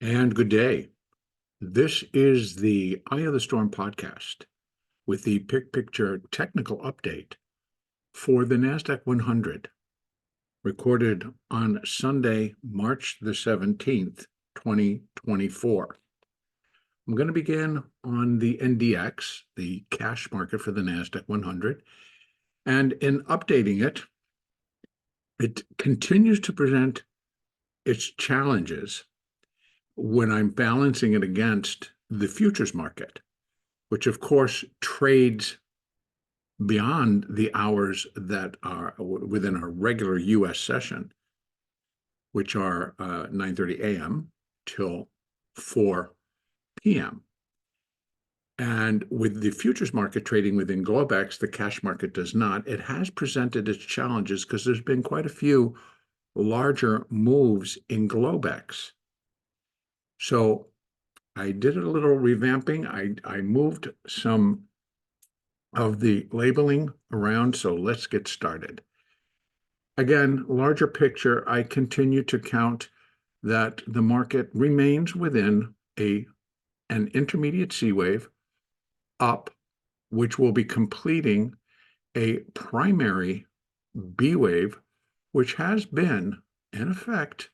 And good day. This is the Eye of the Storm podcast with the Pick Picture technical update for the NASDAQ 100, recorded on Sunday, March the 17th, 2024. I'm going to begin on the NDX, the cash market for the NASDAQ 100, and in updating it, it continues to present its challenges when I'm balancing it against the futures market, which of course trades beyond the hours that are within our regular US session, which are 9:30 a.m. till 4 p.m. And with the futures market trading within Globex, the cash market does not. It has presented its challenges because there's been quite a few larger moves in Globex. So I did a little revamping. I moved some of the labeling around, so let's get started. Again, larger picture, I continue to count that the market remains within an intermediate C wave up, which will be completing a primary B wave, which has been in effect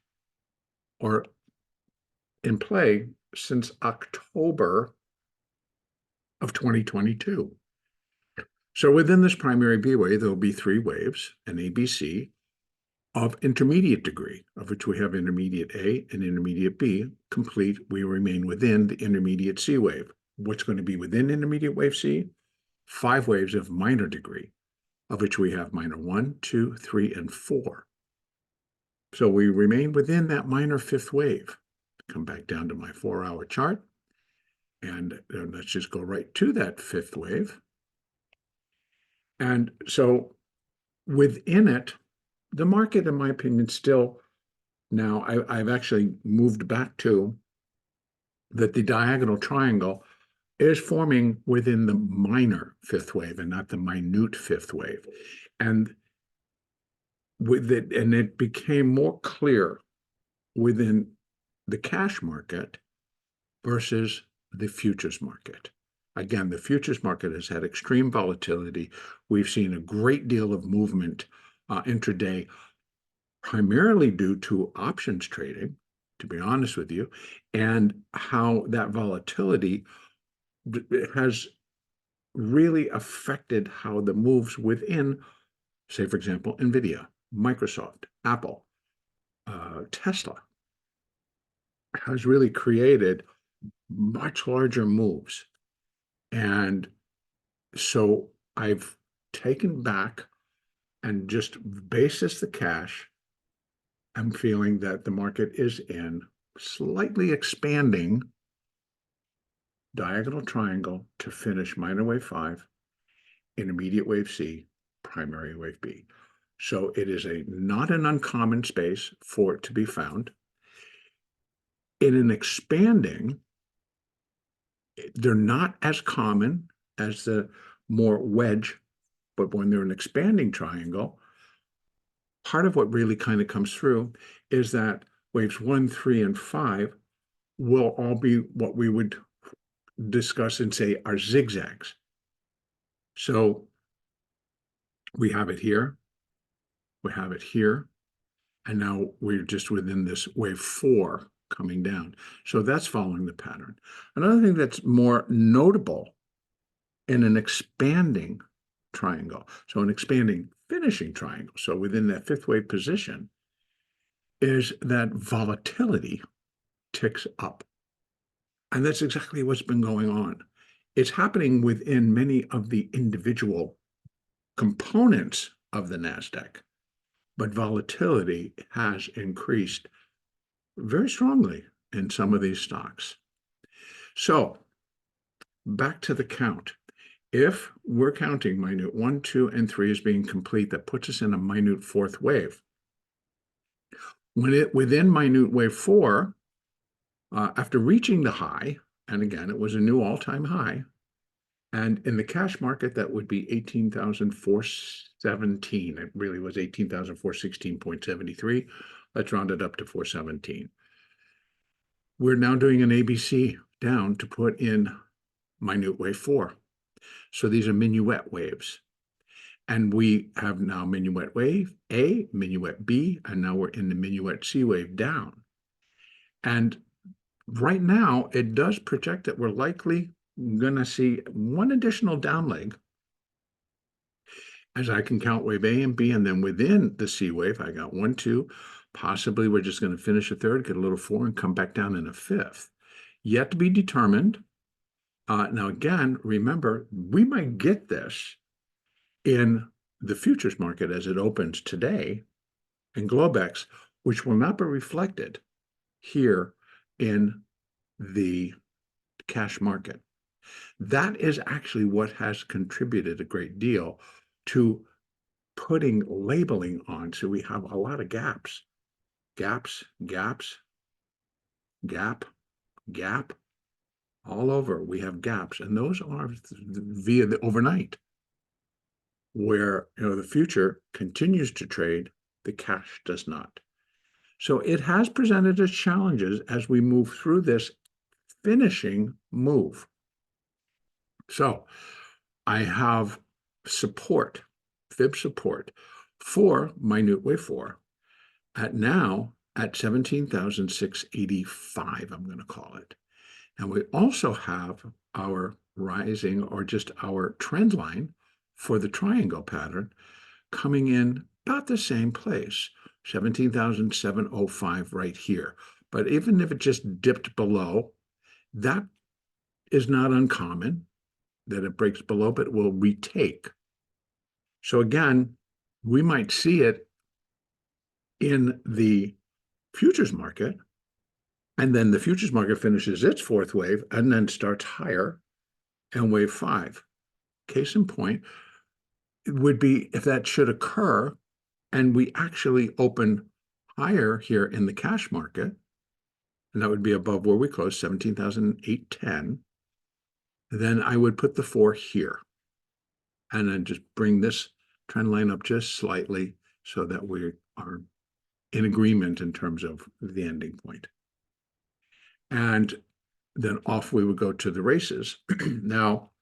or in play since October of 2022. So within this primary B wave, there will be three waves, an ABC, of intermediate degree, of which we have intermediate A and intermediate B. Complete, we remain within the intermediate C wave. What's going to be within intermediate wave C? 5 waves of minor degree, of which we have minor 1, 2, 3, and 4. So we remain within that minor fifth wave. Come back down to my 4-hour chart, and let's just go right to that fifth wave. And so within it, the market, in my opinion, still now, I've actually moved back to that the diagonal triangle is forming within the minor fifth wave and not the minute fifth wave. And with it, and it became more clear within the cash market versus the futures market. Again, the futures market has had extreme volatility. We've seen a great deal of movement intraday, primarily due to options trading, to be honest with you, and how that volatility has really affected how the moves within, say, for example, NVIDIA, Microsoft, Apple, Tesla, has really created much larger moves. And so I've taken back and just basis the cash. I'm feeling that the market is in slightly expanding diagonal triangle to finish minor wave 5, intermediate wave C, primary wave B. So it is not an uncommon space for it to be found. In an expanding, they're not as common as the more wedge, but when they're an expanding triangle, part of what really kind of comes through is that waves 1, 3, and 5 will all be what we would discuss and say are zigzags. So we have it here, we have it here, and now we're just within this wave 4 coming down. So that's following the pattern. Another thing that's more notable in an expanding triangle, so an expanding finishing triangle, so within that fifth wave position, is that volatility ticks up. And that's exactly what's been going on. It's happening within many of the individual components of the NASDAQ, but volatility has increased very strongly in some of these stocks. So back to the count. If we're counting minute 1, 2, and 3 as being complete, that puts us in a minute fourth wave. Within minute wave 4, after reaching the high, and again, it was a new all-time high, and in the cash market, that would be 18,417. It really was 18,416.73. Let's round it up to 417. we're now doing an ABC down to put in minute wave 4. So these are minuet waves. And we have now minuet wave A, minuet B, and now we're in the minuet C wave down. And right now, it does project that we're likely going to see one additional down leg, as I can count wave A and B, and then within the C wave, I got 1, 2, possibly we're just going to finish a third, get a little 4, and come back down in a fifth. Yet to be determined. Now, again, remember, we might get this in the futures market as it opens today in Globex, which will not be reflected here in the cash market. That is actually what has contributed a great deal to putting labeling on. So we have a lot of gaps, gaps, gaps, gap, gap, all over. We have gaps, and those are via the overnight, where the future continues to trade, the cash does not. So it has presented us challenges as we move through this finishing move. So I have support, fib support for minute wave 4 at 17,685, I'm going to call it. And we also have our rising, or just our trend line for the triangle pattern, coming in about the same place, 17,705 right here. But even if it just dipped below, that is not uncommon that it breaks below, but it will retake. So again, we might see it in the futures market, and then the futures market finishes its fourth wave and then starts higher and wave 5. Case in point, it would be if that should occur and we actually open higher here in the cash market, and that would be above where we closed, 17,810, then I would put the 4 here and then just bring this trend line up just slightly so that we are in agreement in terms of the ending point. And then off we would go to the races. Now,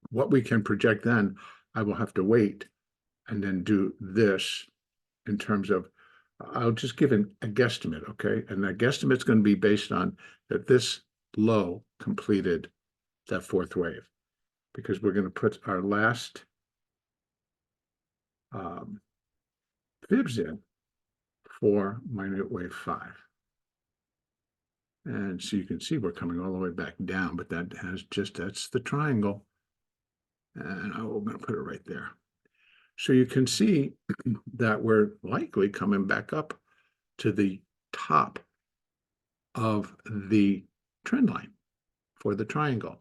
what we can project then, I will have to wait and then do this in terms of, I'll just give a guesstimate, okay? And that guesstimate's going to be based on that this low completed that fourth wave, because we're going to put our last fibs in for minute wave 5. And so you can see we're coming all the way back down, but that has just, that's the triangle. And I'm going to put it right there. So you can see that we're likely coming back up to the top of the trend line for the triangle.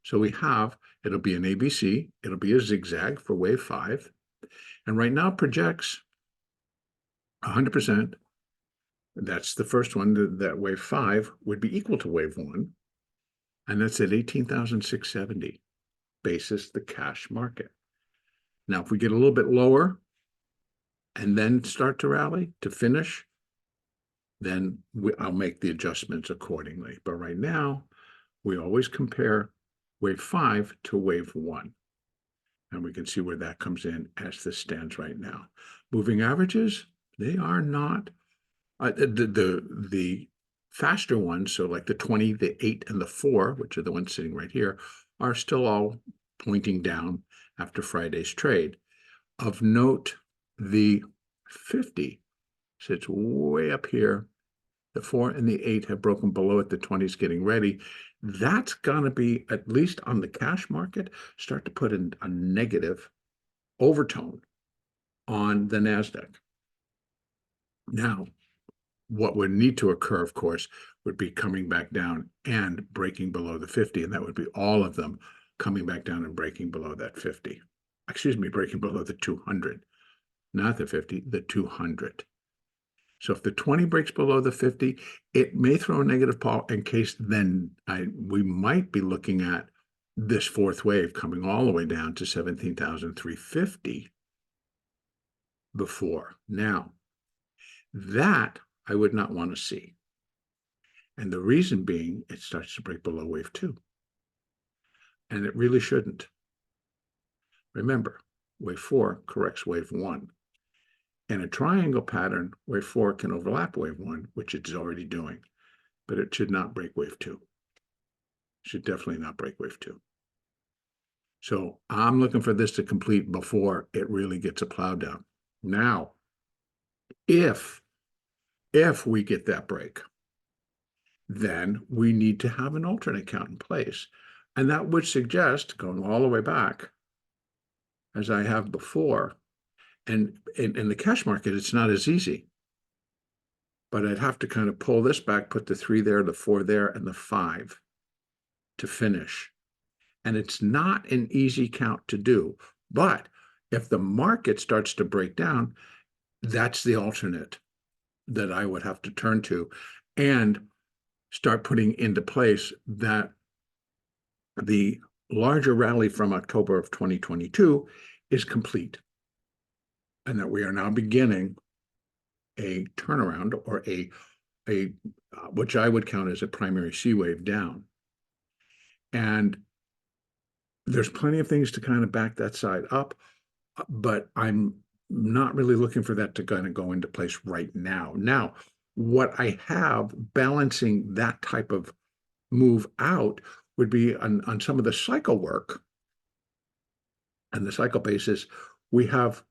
So we have, it'll be an ABC, it'll be a zigzag for wave 5. And right now projects 100%. That's the first one, that wave 5 would be equal to wave 1. And that's at 18,670 basis the cash market. Now, if we get a little bit lower and then start to rally to finish, then I'll make the adjustments accordingly. But right now, we always compare wave 5 to wave 1. And we can see where that comes in as this stands right now. Moving averages, they are not the faster ones, so like the 20, the 8, and the 4, which are the ones sitting right here, are still all pointing down after Friday's trade. Of note, the 50 sits way up here. The 4 and the 8 have broken below it. The 20 is getting ready. That's going to be, at least on the cash market, start to put in a negative overtone on the NASDAQ. Now, what would need to occur, of course, would be coming back down and breaking below the 50, and that would be all of them coming back down and breaking below that 50. Excuse me, breaking below the 200, not the 50, the 200. So if the 20 breaks below the 50, it may throw a negative pulse in case then we might be looking at this fourth wave coming all the way down to 17,350 before. Now, that I would not want to see. And the reason being, it starts to break below wave 2. And it really shouldn't. Remember, wave 4 corrects wave 1. In a triangle pattern, wave 4 can overlap wave 1, which it's already doing, but it should not break wave 2. Should definitely not break wave 2. So I'm looking for this to complete before it really gets a plow down. Now, if we get that break, then we need to have an alternate count in place. And that would suggest, going all the way back, as I have before, and in the cash market, it's not as easy. But I'd have to kind of pull this back, put the 3 there, the 4 there, and the 5 to finish. And it's not an easy count to do. But if the market starts to break down, that's the alternate that I would have to turn to and start putting into place that the larger rally from October of 2022 is complete, and that we are now beginning a turnaround, or a which I would count as a primary C wave down. And there's plenty of things to kind of back that side up, but I'm not really looking for that to kind of go into place right now. Now, what I have balancing that type of move out would be on some of the cycle work. And the cycle basis, we have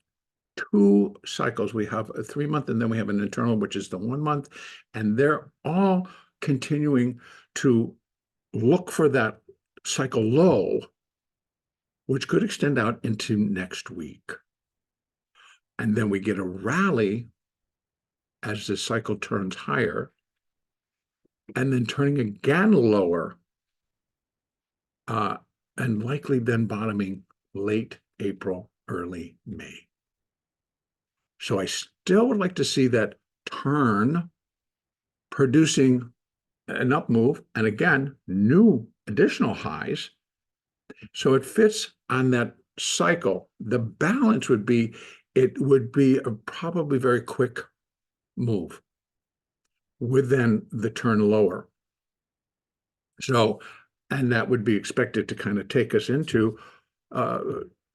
2 cycles. We have a 3-month, and then we have an internal, which is the 1 month, and they're all continuing to look for that cycle low, which could extend out into next week. And then we get a rally as the cycle turns higher, and then turning again lower, and likely then bottoming late April, early May. So I still would like to see that turn producing an up move, and again, new additional highs. So it fits on that cycle. The balance would be, it would be a probably very quick move with then the turn lower. So, and that would be expected to kind of take us into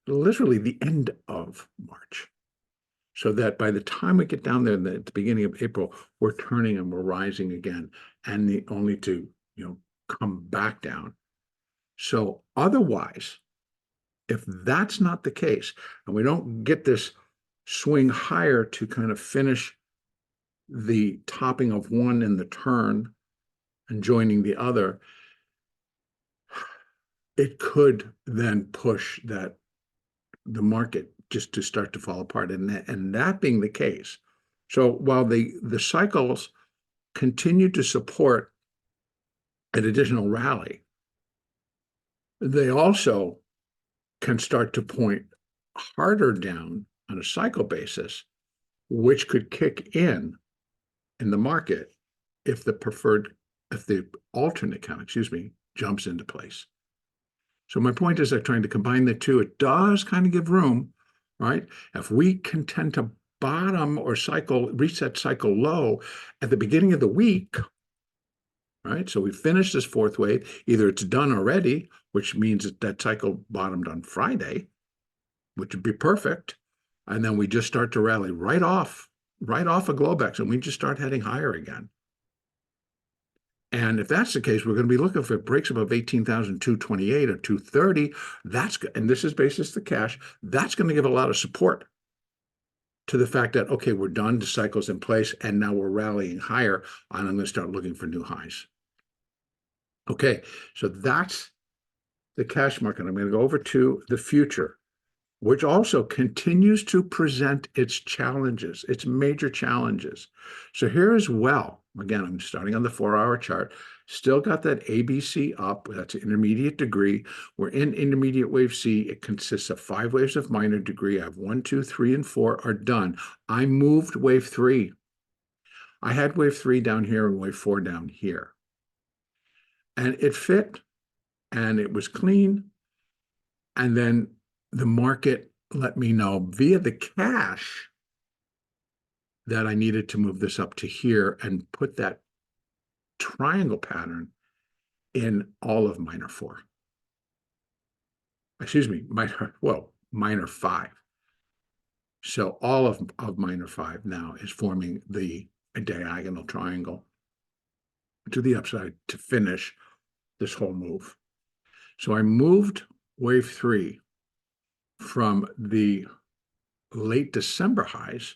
literally the end of March. So that by the time we get down there at the beginning of April, we're turning and we're rising again, and only to, come back down. So otherwise, if that's not the case, and we don't get this swing higher to kind of finish the topping of one in the turn and joining the other, it could then push the market just to start to fall apart. And that being the case, so while the cycles continue to support an additional rally, they also can start to point harder down on a cycle basis, which could kick in the market if the alternate count, jumps into place. So my point is that trying to combine the two, it does kind of give room, right? If we can tend to bottom or reset cycle low at the beginning of the week, right? So we finish this 4th wave, either it's done already, which means that cycle bottomed on Friday, which would be perfect. And then we just start to rally right off of Globex, and we just start heading higher again. And if that's the case, we're going to be looking for breaks above 18,228 or 230. And this is basis the cash. That's going to give a lot of support to the fact that, okay, we're done, the cycle's in place, and now we're rallying higher, and I'm going to start looking for new highs. Okay, so that's the cash market. I'm going to go over to the future, which also continues to present its challenges, its major challenges. So here as well, again, I'm starting on the 4-hour chart, still got that ABC up, that's an intermediate degree. We're in intermediate wave C. It consists of 5 waves of minor degree. I have 1, 2, 3, and 4 are done. I moved wave 3. I had wave 3 down here and wave 4 down here. And it fit, and it was clean. And then the market let me know via the cash that I needed to move this up to here and put that triangle pattern in all of minor 4. Excuse me, minor 5. So all of minor 5 now is forming a diagonal triangle to the upside to finish this whole move. So I moved wave 3 from the late December highs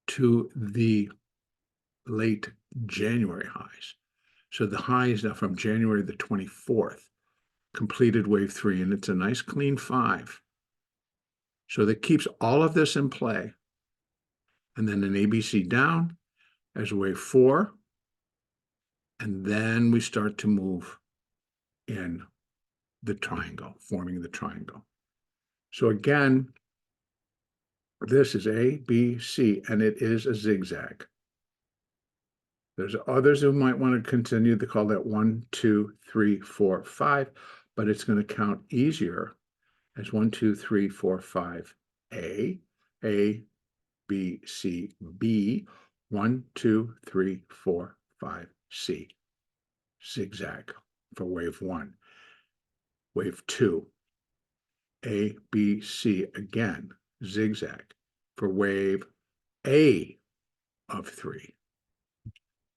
to the late January highs. So the highs now from January the 24th, completed wave 3, and it's a nice clean 5. So that keeps all of this in play. And then an ABC down as wave 4. And then we start to move in the triangle, forming the triangle. So again, this is A, B, C, and it is a zigzag. There's others who might want to continue to call that 1, 2, 3, 4, 5, but it's going to count easier as 1, 2, 3, 4, 5, A, B, C, B, 1, 2, 3, 4, 5, C. Zigzag for wave 1. Wave 2, A, B, C again, zigzag for wave A of 3.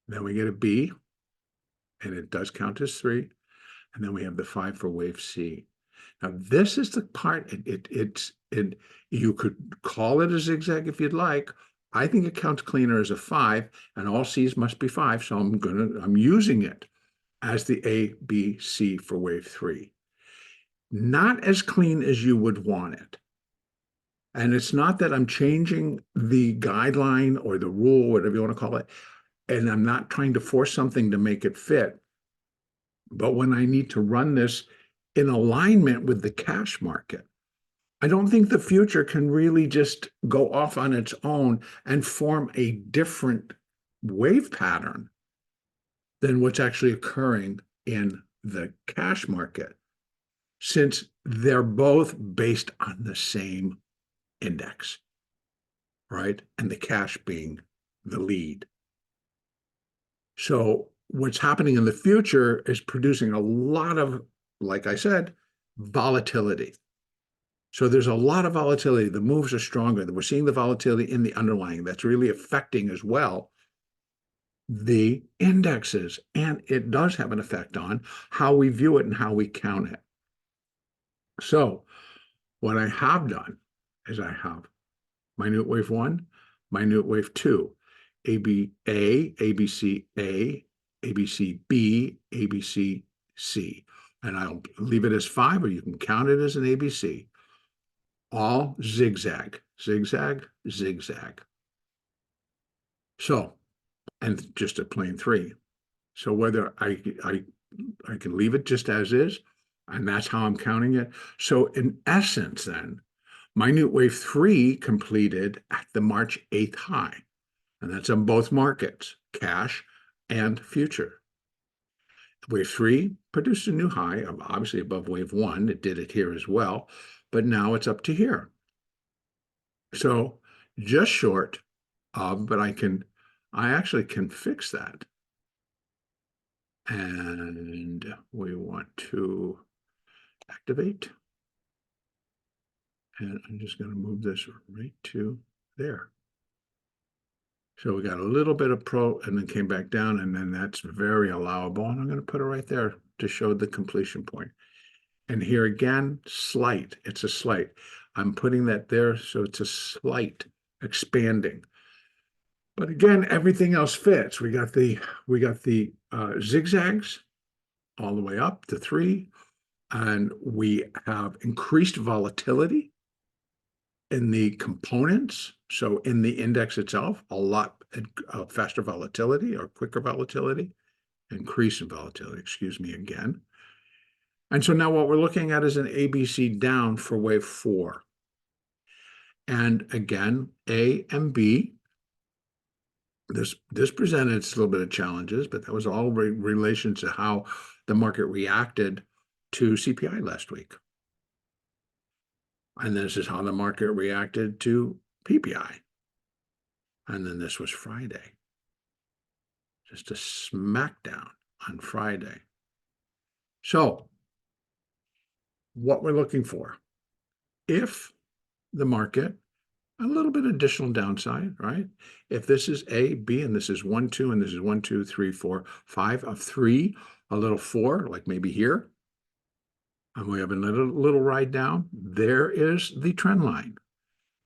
Then we get a B, and it does count as 3. And then we have the 5 for wave C. Now, this is the part, you could call it a zigzag if you'd like. I think it counts cleaner as a 5, and all C's must be 5, so I'm using it as the A, B, C for wave 3. Not as clean as you would want it. And it's not that I'm changing the guideline or the rule, whatever you want to call it, and I'm not trying to force something to make it fit. But when I need to run this in alignment with the cash market, I don't think the future can really just go off on its own and form a different wave pattern than what's actually occurring in the cash market, since they're both based on the same index, right? And the cash being the lead. So what's happening in the future is producing a lot of, like I said, volatility. So there's a lot of volatility. The moves are stronger. We're seeing the volatility in the underlying. That's really affecting as well the indexes. And it does have an effect on how we view it and how we count it. So what I have done is I have minute wave 1, minute wave 2, ABC A, ABC B, ABC C. And I'll leave it as 5, or you can count it as an ABC. All zigzag, zigzag, zigzag. So, and just a plain 3. So whether I can leave it just as is, and that's how I'm counting it. So in essence then, minute wave 3 completed at the March 8th high. And that's on both markets, cash and future. Wave 3 produced a new high, obviously above wave 1. It did it here as well, but now it's up to here. So just short of, but I actually can fix that. And we want to activate. And I'm just going to move this right to there. So we got a little bit of and then came back down, and then that's very allowable. And I'm going to put it right there to show the completion point. And here again, slight. It's a slight. I'm putting that there, so it's a slight expanding. But again, everything else fits. We got the zigzags all the way up to 3, and we have increased volatility in the components. So in the index itself, a lot faster volatility or quicker volatility, increase in volatility, excuse me again. And so now what we're looking at is an ABC down for wave 4. And again, A and B, this presented a little bit of challenges, but that was all relation to how the market reacted to CPI last week. And this is how the market reacted to PPI. And then this was Friday. just a smackdown on Friday. So what we're looking for, if the market, a little bit additional downside, right? If this is A, B, and this is 1, 2, and this is 1, 2, 3, 4, 5 of 3, a little 4, like maybe here, and we have a little ride down, there is the trend line.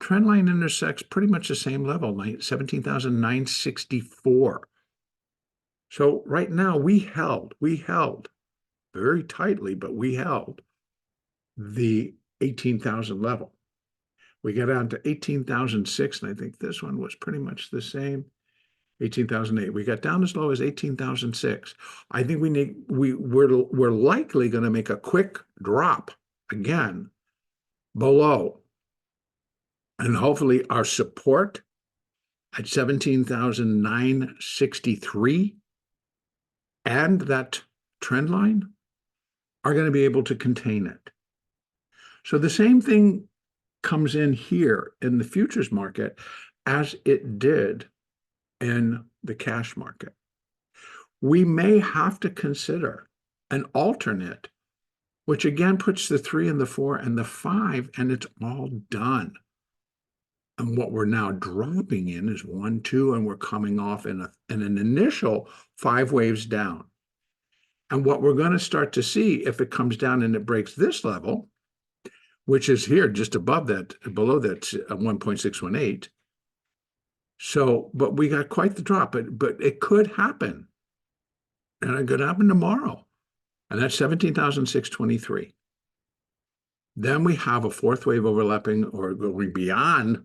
Trend line intersects pretty much the same level, 17,964. So right now we held very tightly, but we held the 18,000 level. We got down to 18,006, and I think this one was pretty much the same. 18,008. We got down as low as 18,006. I think we're likely going to make a quick drop again below, and hopefully our support at 17,963 and that trend line are going to be able to contain it. So the same thing comes in here in the futures market as it did in the cash market. We may have to consider an alternate, which again puts the 3 and the 4 and the 5, and it's all done. And what we're now dropping in is 1, 2, and we're coming off in an initial 5 waves down. And what we're going to start to see, if it comes down and it breaks this level, which is here just above that, below that 1.618. So, but we got quite the drop, but it could happen. And it could happen tomorrow. And that's 17,623. Then we have a 4th wave overlapping or going beyond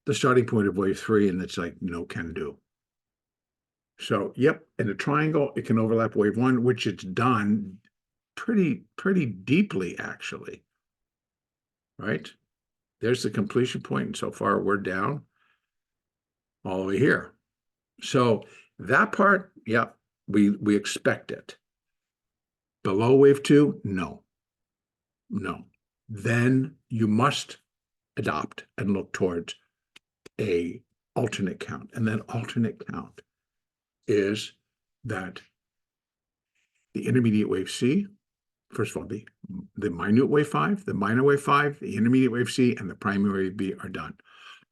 the starting point of wave 3, and it's like no can do. So, yep, in a triangle, it can overlap wave 1, which it's done pretty deeply, actually. Right? There's the completion point, and so far we're down all the way here. So that part, yeah, we expect it. Below wave 2, no. Then you must adopt and look towards a alternate count, and that alternate count is that the intermediate wave C, first of all, the minute wave 5, the minor wave 5, the intermediate wave C, and the primary wave B are done.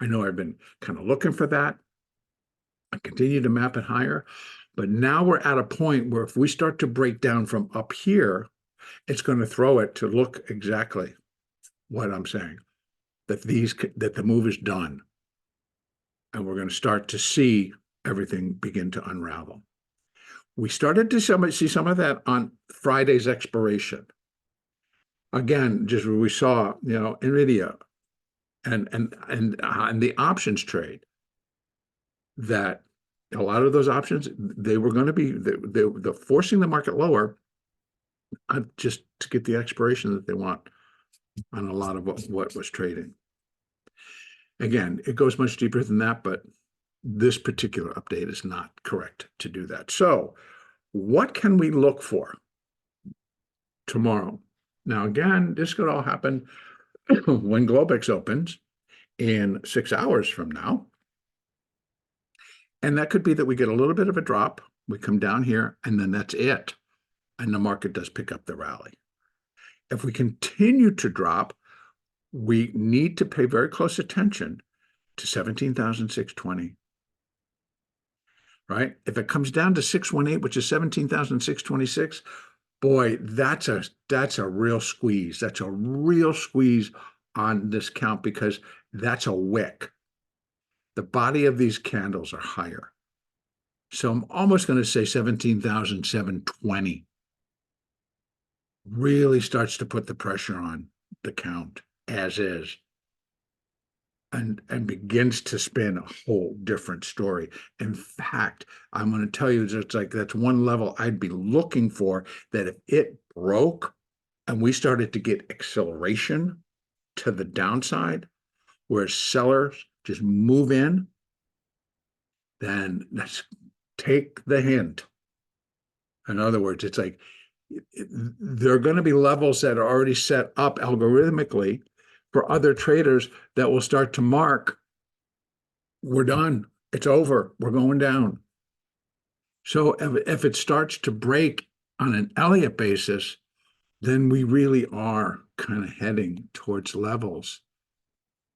I know I've been kind of looking for that. I continue to map it higher, but now we're at a point where if we start to break down from up here, it's going to throw it to look exactly what I'm saying, that the move is done. And we're going to start to see everything begin to unravel. We started to see some of that on Friday's expiration. Again, just where we saw, NVIDIA and the options trade, that a lot of those options, they were going to be they're forcing the market lower just to get the expiration that they want on a lot of what was trading. Again, it goes much deeper than that, but this particular update is not correct to do that. So what can we look for tomorrow? Now, again, this could all happen when Globex opens in 6 hours from now. And that could be that we get a little bit of a drop, we come down here, and then that's it. And the market does pick up the rally. If we continue to drop, we need to pay very close attention to 17,620. Right? If it comes down to 618, which is 17,626, boy, that's a real squeeze. That's a real squeeze on this count, because that's a wick. The body of these candles are higher. So I'm almost going to say 17,720 really starts to put the pressure on the count as is, and begins to spin a whole different story. In fact, I'm going to tell you, it's like that's one level I'd be looking for, that if it broke and we started to get acceleration to the downside, where sellers just move in, then let's take the hint. In other words, it's like there are going to be levels that are already set up algorithmically for other traders that will start to mark, we're done, it's over, we're going down. So if it starts to break on an Elliott basis, then we really are kind of heading towards levels,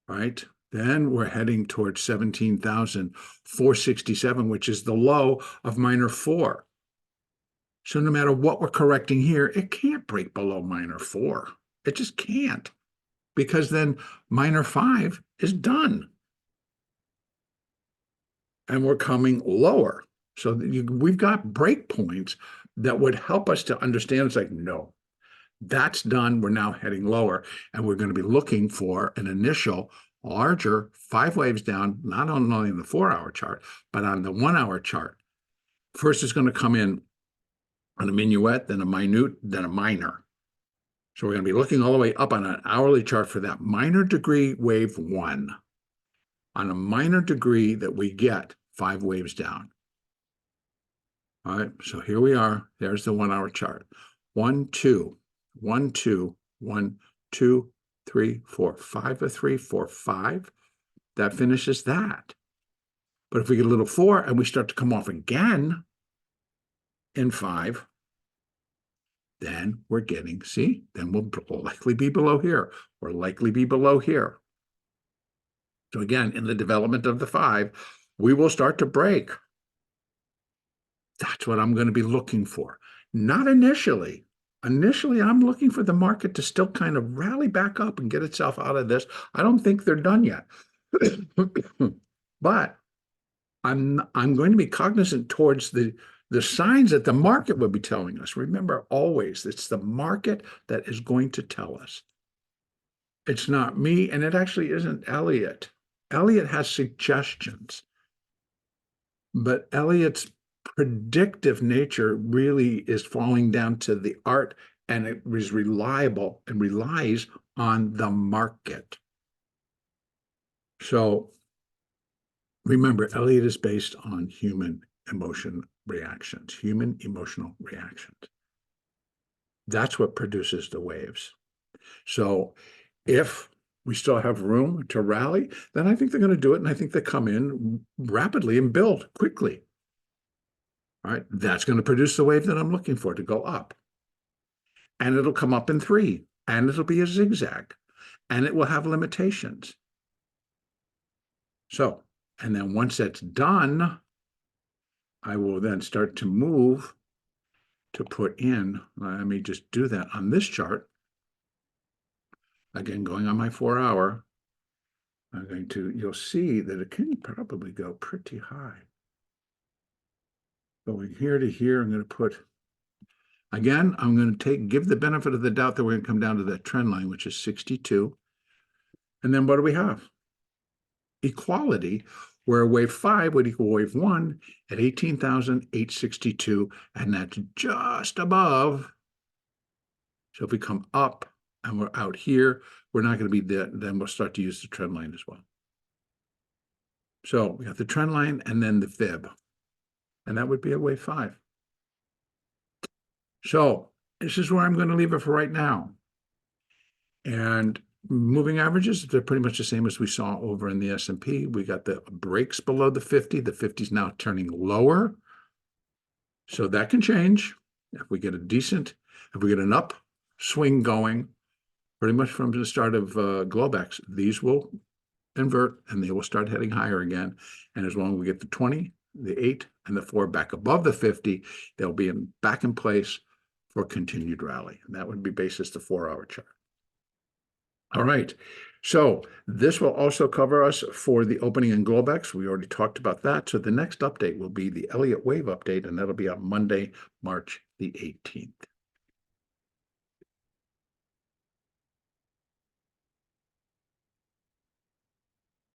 right? Then we're heading towards 17,467, which is the low of minor 4. So no matter what we're correcting here, it can't break below minor 4. It just can't, because then minor 5 is done. And we're coming lower. So we've got break points that would help us to understand. It's like, no, that's done. We're now heading lower, and we're going to be looking for an initial larger 5 waves down, not only in the 4-hour chart, but on the 1-hour chart. First, it's going to come in on a minuet, then a minute, then a minor. So we're going to be looking all the way up on an hourly chart for that minor degree wave 1. On a minor degree that we get 5 waves down. All right, so here we are. There's the 1-hour chart. 1, 2, 1, 2, 1, 2, 3, 4, 5, a 3, 4, 5. That finishes that. But if we get a little 4 and we start to come off again in 5, then we're getting, see, then we'll likely be below here, or likely be below here. So again, in the development of the 5, we will start to break. That's what I'm going to be looking for. Not initially. Initially, I'm looking for the market to still kind of rally back up and get itself out of this. I don't think they're done yet. But I'm going to be cognizant towards the signs that the market will be telling us. Remember, always, it's the market that is going to tell us. It's not me, and it actually isn't Elliott. Elliott has suggestions, but Elliott's predictive nature really is falling down to the art, and it is reliable and relies on the market. So remember, Elliott is based on human emotional reactions. That's what produces the waves. So if we still have room to rally, then I think they're going to do it, and I think they come in rapidly and build quickly. All right, that's going to produce the wave that I'm looking for to go up. And it'll come up in 3, and it'll be a zigzag, and it will have limitations. So, and then once that's done, I will then start to move to put in, let me just do that on this chart. Again, going on my 4-hour, I'm going to, you'll see that it can probably go pretty high. Going here to here, I'm going to put, again, I'm going to give the benefit of the doubt that we're going to come down to that trend line, which is 62. And then what do we have? Equality, where wave 5 would equal wave 1 at 18,862, and that's just above. So if we come up and we're out here, we're not going to be there, then we'll start to use the trend line as well. So we got the trend line and then the fib, and that would be a wave 5. So this is where I'm going to leave it for right now. And moving averages, they're pretty much the same as we saw over in the S&P. We got the breaks below the 50. The 50 is now turning lower. So that can change. If we get an upswing going, pretty much from the start of Globex, these will invert and they will start heading higher again. And as long as we get the 20, the 8, and the 4 back above the 50, they'll be back in place for continued rally. And that would be basis the 4-hour chart. All right, so this will also cover us for the opening in Globex. We already talked about that. So the next update will be the Elliott Wave update, and that'll be on Monday, March the 18th.